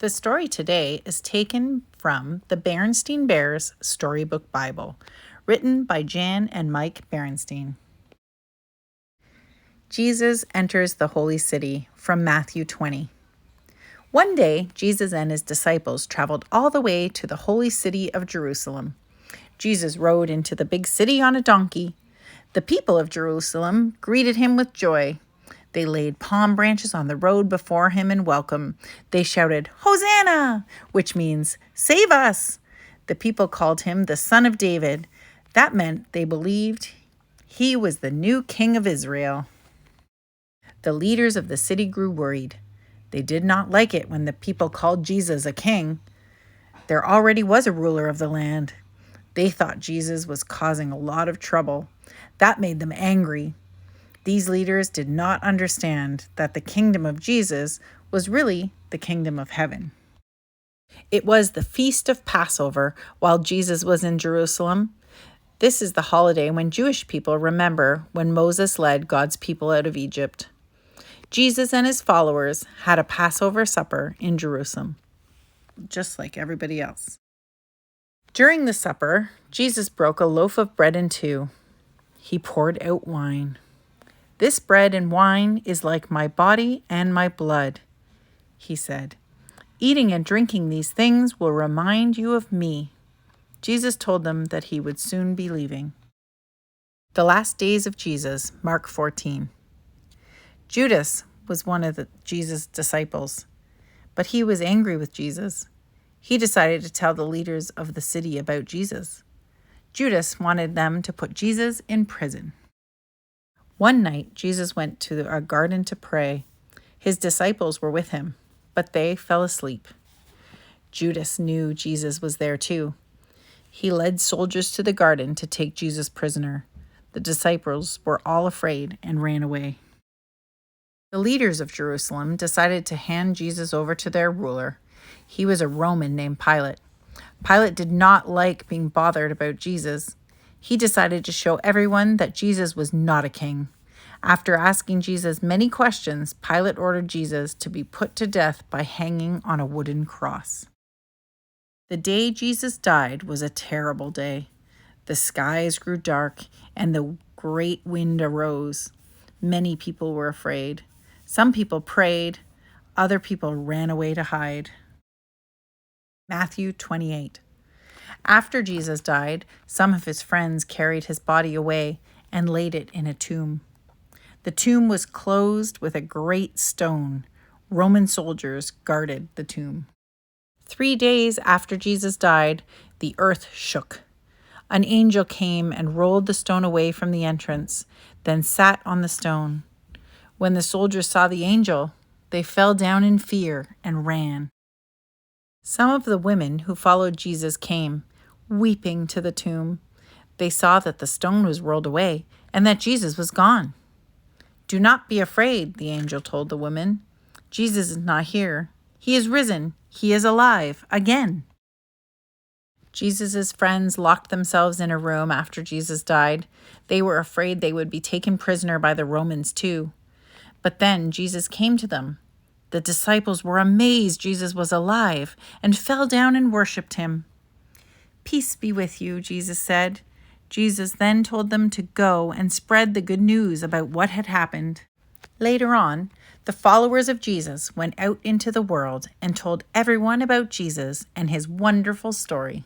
The story today is taken from the Berenstain Bears Storybook Bible, written by Jan and Mike Berenstain. Jesus enters the holy city from Matthew 20. One day, Jesus and his disciples traveled all the way to the holy city of Jerusalem. Jesus rode into the big city on a donkey. The people of Jerusalem greeted him with joy. They laid palm branches on the road before him in welcome. They shouted, "Hosanna!" which means, "Save us!" The people called him the Son of David. That meant they believed he was the new King of Israel. The leaders of the city grew worried. They did not like it when the people called Jesus a king. There already was a ruler of the land. They thought Jesus was causing a lot of trouble. That made them angry. These leaders did not understand that the kingdom of Jesus was really the kingdom of heaven. It was the feast of Passover while Jesus was in Jerusalem. This is the holiday when Jewish people remember when Moses led God's people out of Egypt. Jesus and his followers had a Passover supper in Jerusalem, just like everybody else. During the supper, Jesus broke a loaf of bread in two. He poured out wine. "This bread and wine is like my body and my blood," he said. "Eating and drinking these things will remind you of me." Jesus told them that he would soon be leaving. The last days of Jesus, Mark 14. Judas was one of Jesus' disciples, but he was angry with Jesus. He decided to tell the leaders of the city about Jesus. Judas wanted them to put Jesus in prison. One night, Jesus went to a garden to pray. His disciples were with him, but they fell asleep. Judas knew Jesus was there too. He led soldiers to the garden to take Jesus prisoner. The disciples were all afraid and ran away. The leaders of Jerusalem decided to hand Jesus over to their ruler. He was a Roman named Pilate. Pilate did not like being bothered about Jesus. He decided to show everyone that Jesus was not a king. After asking Jesus many questions, Pilate ordered Jesus to be put to death by hanging on a wooden cross. The day Jesus died was a terrible day. The skies grew dark and the great wind arose. Many people were afraid. Some people prayed. Other people ran away to hide. Matthew 28. After Jesus died, some of his friends carried his body away and laid it in a tomb. The tomb was closed with a great stone. Roman soldiers guarded the tomb. 3 days after Jesus died, the earth shook. An angel came and rolled the stone away from the entrance, then sat on the stone. When the soldiers saw the angel, they fell down in fear and ran. Some of the women who followed Jesus came, weeping to the tomb. They saw that the stone was rolled away and that Jesus was gone. "Do not be afraid," the angel told the women. "Jesus is not here. He is risen. He is alive again." Jesus' friends locked themselves in a room after Jesus died. They were afraid they would be taken prisoner by the Romans too. But then Jesus came to them. The disciples were amazed Jesus was alive and fell down and worshipped him. "Peace be with you," Jesus said. Jesus then told them to go and spread the good news about what had happened. Later on, the followers of Jesus went out into the world and told everyone about Jesus and his wonderful story.